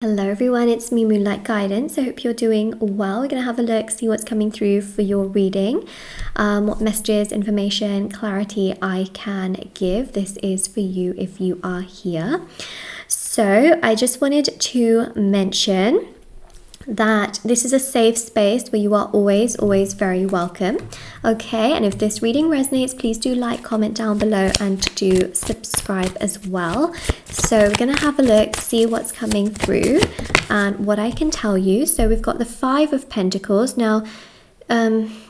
Hello everyone, it's me, Moonlight Guidance. I hope you're doing well. We're going to have a look, see what's coming through for your reading, what messages, information, clarity I can give. This is for you if you are here. So I just wanted to mention that this is a safe space where you are always very welcome. Okay, and if this reading resonates, please do like, comment down below, and do subscribe as well. So we're gonna have a look, see what's coming through and what I can tell you. So we've got the Five of Pentacles. Now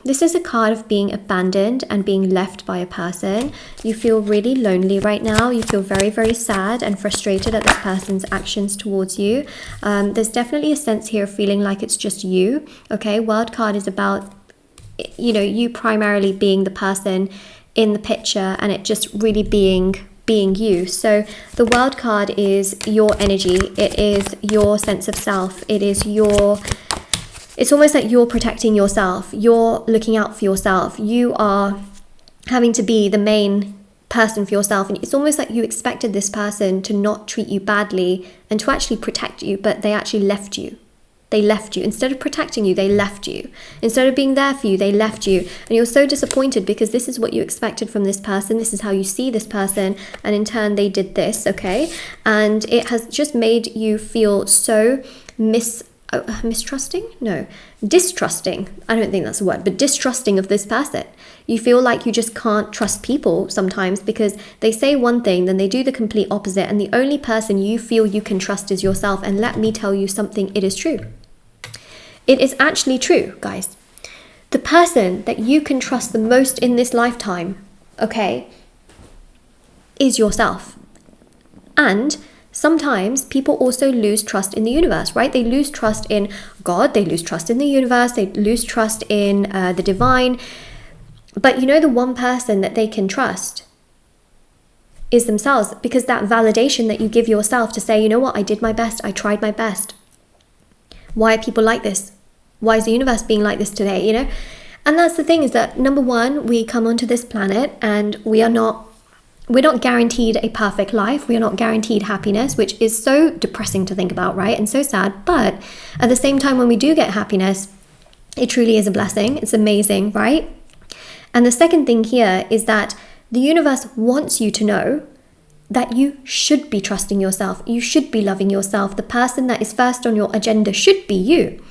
this is a card of being abandoned and being left by a person. You feel really lonely right now. You feel very sad and frustrated at this person's actions towards you. There's definitely a sense here of feeling like it's just you. Okay, World card is about, you know, you primarily being the person in the picture and it just really being you. So the World card is your energy. It is your sense of self. It's almost like you're protecting yourself. You're looking out for yourself. You are having to be the main person for yourself. And it's almost like you expected this person to not treat you badly and to actually protect you, but they actually left you. They left you. Instead of protecting you, they left you. Instead of being there for you, they left you. And you're so disappointed because this is what you expected from this person. This is how you see this person. And in turn, they did this, okay? And it has just made you feel so distrusting. I don't think that's a word, but distrusting of this person. You feel like you just can't trust people sometimes because they say one thing, then they do the complete opposite. And the only person you feel you can trust is yourself. And let me tell you something, it is true. It is actually true, guys. The person that you can trust the most in this lifetime, okay, is yourself. And sometimes people also lose trust in the universe, right? They lose trust in God, they lose trust in the universe, they lose trust in the divine. But you know, the one person that they can trust is themselves, because that validation that you give yourself to say, you know what, I did my best, I tried my best. Why are people like this? Why is the universe being like this today, you know? And that's the thing, is that number one, we come onto this planet and we're not guaranteed a perfect life. We are not guaranteed happiness, which is so depressing to think about, right? And so sad. But at the same time, when we do get happiness, it truly is a blessing. It's amazing, right? And the second thing here is that the universe wants you to know that you should be trusting yourself. You should be loving yourself. The person that is first on your agenda should be you.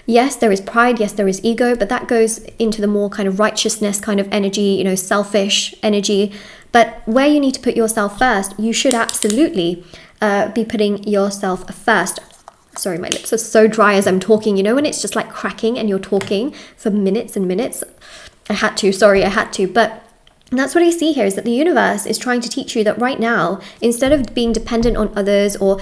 Yes, there is pride. Yes, there is ego, but that goes into the more kind of righteousness kind of energy, you know, selfish energy. But where you need to put yourself first, you should absolutely be putting yourself first. Sorry, my lips are so dry as I'm talking. You know, when it's just like cracking and you're talking for minutes and minutes. I had to. But that's what I see here, is that the universe is trying to teach you that right now, instead of being dependent on others or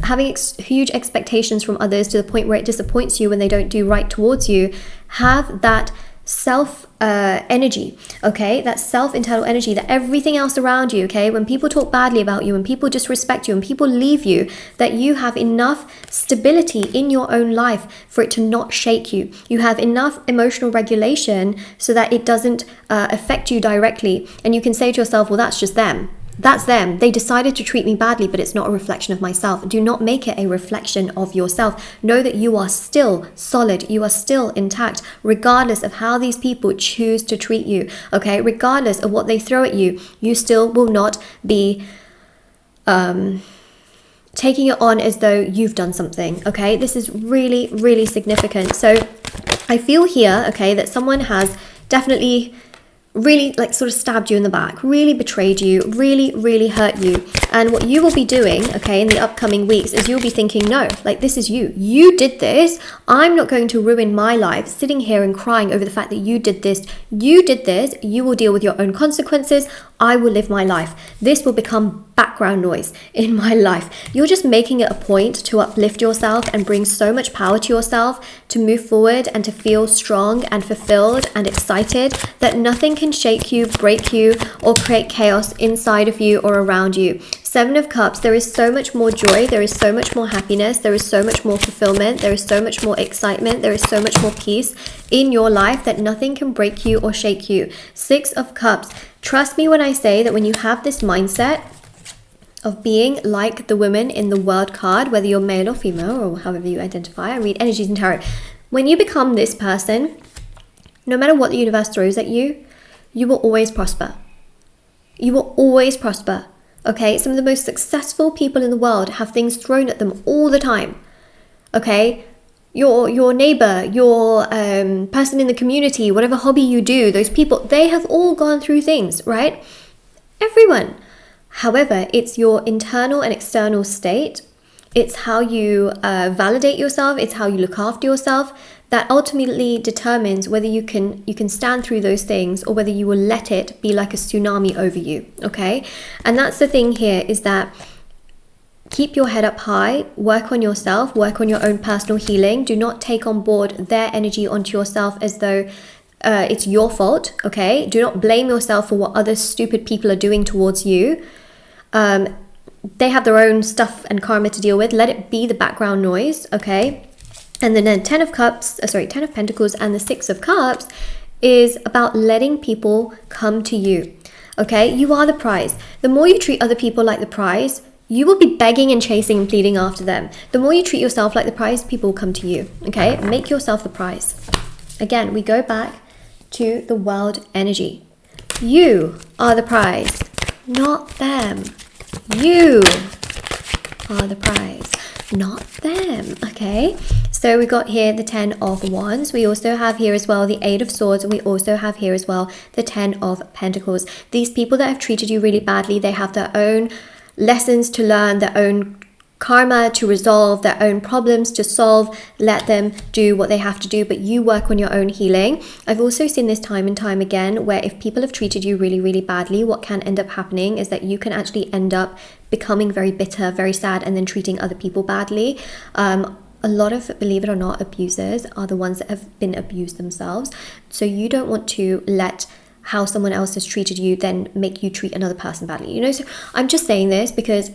having huge expectations from others to the point where it disappoints you when they don't do right towards you, have that self energy, okay, that self-internal energy, that everything else around you, okay, when people talk badly about you, when people disrespect you, when people leave you, that you have enough stability in your own life for it to not shake you. You have enough emotional regulation so that it doesn't affect you directly, and you can say to yourself, well, that's just them. That's them. They decided to treat me badly, but it's not a reflection of myself. Do not make it a reflection of yourself. Know that you are still solid. You are still intact, regardless of how these people choose to treat you. Okay, regardless of what they throw at you, you still will not be taking it on as though you've done something. Okay, this is really significant. So I feel here, okay, that someone has definitely really like sort of stabbed you in the back, really betrayed you, really hurt you. And what you will be doing, okay, in the upcoming weeks is you'll be thinking, no, like this is you. You did this. I'm not going to ruin my life sitting here and crying over the fact that you did this. You did this. You will deal with your own consequences. I will live my life. This will become background noise in my life. You're just making it a point to uplift yourself and bring so much power to yourself to move forward and to feel strong and fulfilled and excited that nothing can shake you, break you, or create chaos inside of you or around you. Seven of Cups, there is so much more joy, there is so much more happiness, there is so much more fulfillment, there is so much more excitement, there is so much more peace in your life that nothing can break you or shake you. Six of Cups, trust me when I say that when you have this mindset of being like the women in the World card, whether you're male or female or however you identify. I read energies and tarot. When you become this person, no matter what the universe throws at you, you will always prosper. You will always prosper. Okay, some of the most successful people in the world have things thrown at them all the time. Okay, your neighbor, your person in the community, whatever hobby you do, those people, they have all gone through things, right? Everyone. However, it's your internal and external state. It's how you validate yourself. It's how you look after yourself that ultimately determines whether you can stand through those things or whether you will let it be like a tsunami over you, okay? And that's the thing here, is that keep your head up high, work on yourself, work on your own personal healing. Do not take on board their energy onto yourself as though it's your fault, okay? Do not blame yourself for what other stupid people are doing towards you. They have their own stuff and karma to deal with. Let it be the background noise, okay? And then the Ten of Pentacles and the Six of Cups is about letting people come to you, okay? You are the prize. The more you treat other people like the prize, you will be begging and chasing and pleading after them. The more you treat yourself like the prize, people will come to you, okay? Make yourself the prize. Again, we go back to the world energy. You are the prize, not them. You are the prize, not them, okay? So we got here the 10 of Wands. We also have here as well the 8 of Swords, and we also have here as well the 10 of Pentacles. These people that have treated you really badly, they have their own lessons to learn, their own karma to resolve, their own problems to solve. Let them do what they have to do, but you work on your own healing. I've also seen this time and time again, where if people have treated you really, really badly, what can end up happening is that you can actually end up becoming very bitter, very sad, and then treating other people badly. A lot of, believe it or not, abusers are the ones that have been abused themselves. So you don't want to let how someone else has treated you then make you treat another person badly, you know? So I'm just saying this because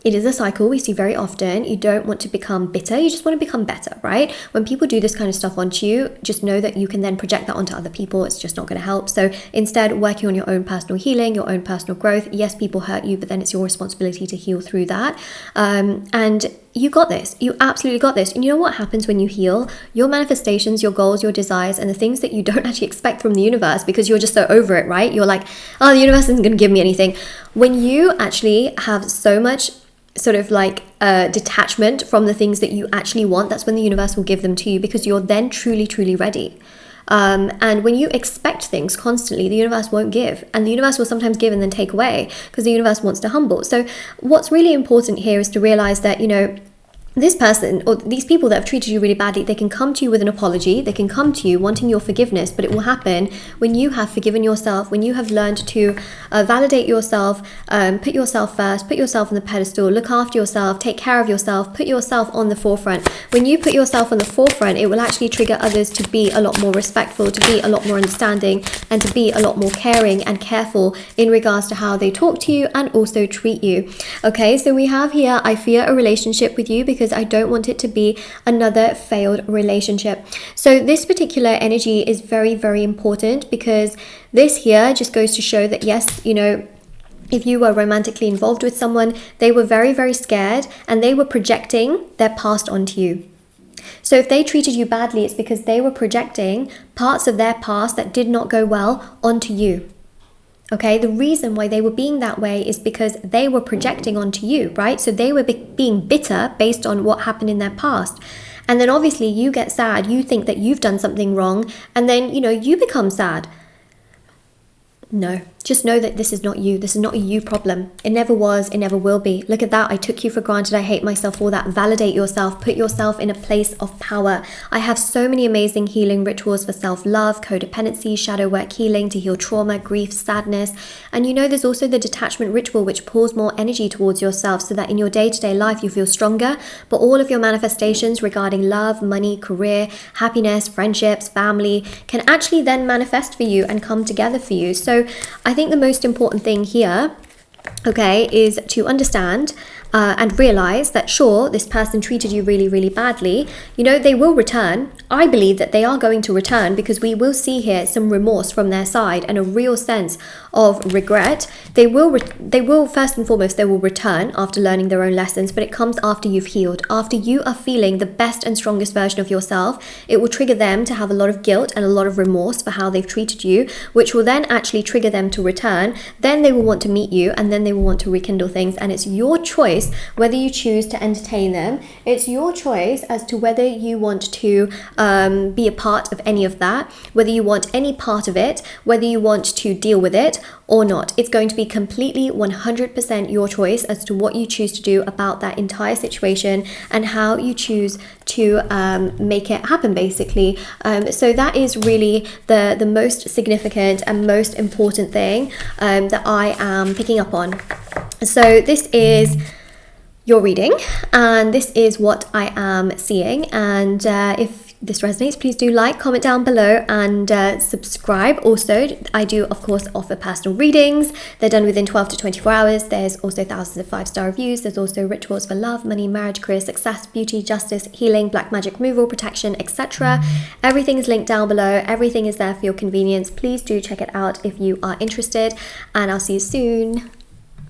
it is a cycle we see very often. You don't want to become bitter, you just want to become better, right? When people do this kind of stuff onto you, just know that you can then project that onto other people. It's just not going to help. So instead, working on your own personal healing, your own personal growth. Yes, people hurt you, but then it's your responsibility to heal through that. And you got this. You absolutely got this. And you know what happens when you heal? Your manifestations, your goals, your desires, and the things that you don't actually expect from the universe because you're just so over it, right? You're like, oh, the universe isn't going to give me anything. When you actually have so much sort of like detachment from the things that you actually want, that's when the universe will give them to you, because you're then truly, truly ready. And when you expect things constantly, the universe won't give, and the universe will sometimes give and then take away because the universe wants to humble. So what's really important here is to realize that, you know, this person or these people that have treated you really badly, they can come to you with an apology, they can come to you wanting your forgiveness, but it will happen when you have forgiven yourself, when you have learned to validate yourself, put yourself first, put yourself on the pedestal, look after yourself, take care of yourself, put yourself on the forefront. When you put yourself on the forefront, it will actually trigger others to be a lot more respectful, to be a lot more understanding, and to be a lot more caring and careful in regards to how they talk to you and also treat you. Okay, so we have here, I fear a relationship with you because I don't want it to be another failed relationship. So this particular energy is very, very important because this here just goes to show that yes, you know, if you were romantically involved with someone, they were very, very scared and they were projecting their past onto you. So if they treated you badly, it's because they were projecting parts of their past that did not go well onto you. Okay, the reason why they were being that way is because they were projecting onto you, right? So they were being bitter based on what happened in their past. And then obviously you get sad, you think that you've done something wrong, and then, you know, you become sad. No, just know that this is not you. This is not a you problem. It never was, it never will be. Look at that, I took you for granted, I hate myself for that. Validate yourself, put yourself in a place of power. I have so many amazing healing rituals for self-love, codependency, shadow work healing to heal trauma, grief, sadness. And you know, there's also the detachment ritual, which pulls more energy towards yourself so that in your day-to-day life you feel stronger, but all of your manifestations regarding love, money, career, happiness, friendships, family can actually then manifest for you and come together for you. So I think the most important thing here, okay, is to understand and realize that, sure, this person treated you really, really badly, you know, they will return. I believe that they are going to return, because we will see here some remorse from their side and a real sense of regret. They will first and foremost, they will return after learning their own lessons, but it comes after you've healed, after you are feeling the best and strongest version of yourself. It will trigger them to have a lot of guilt and a lot of remorse for how they've treated you, which will then actually trigger them to return. Then they will want to meet you, and then they will want to rekindle things, and it's your choice whether you choose to entertain them. It's your choice as to whether you want to be a part of any of that, whether you want any part of it, whether you want to deal with it or not. It's going to be completely 100% your choice as to what you choose to do about that entire situation and how you choose to make it happen, basically. So that is really the most significant and most important thing that I am picking up on. So this is your reading, and this is what I am seeing. And if this resonates, please do like, comment down below, and subscribe. Also, I do, of course, offer personal readings. They're done within 12 to 24 hours. There's also thousands of 5-star reviews. There's also rituals for love, money, marriage, career, success, beauty, justice, healing, black magic removal, protection, etc. Everything is linked down below. Everything is there for your convenience. Please do check it out if you are interested, and I'll see you soon.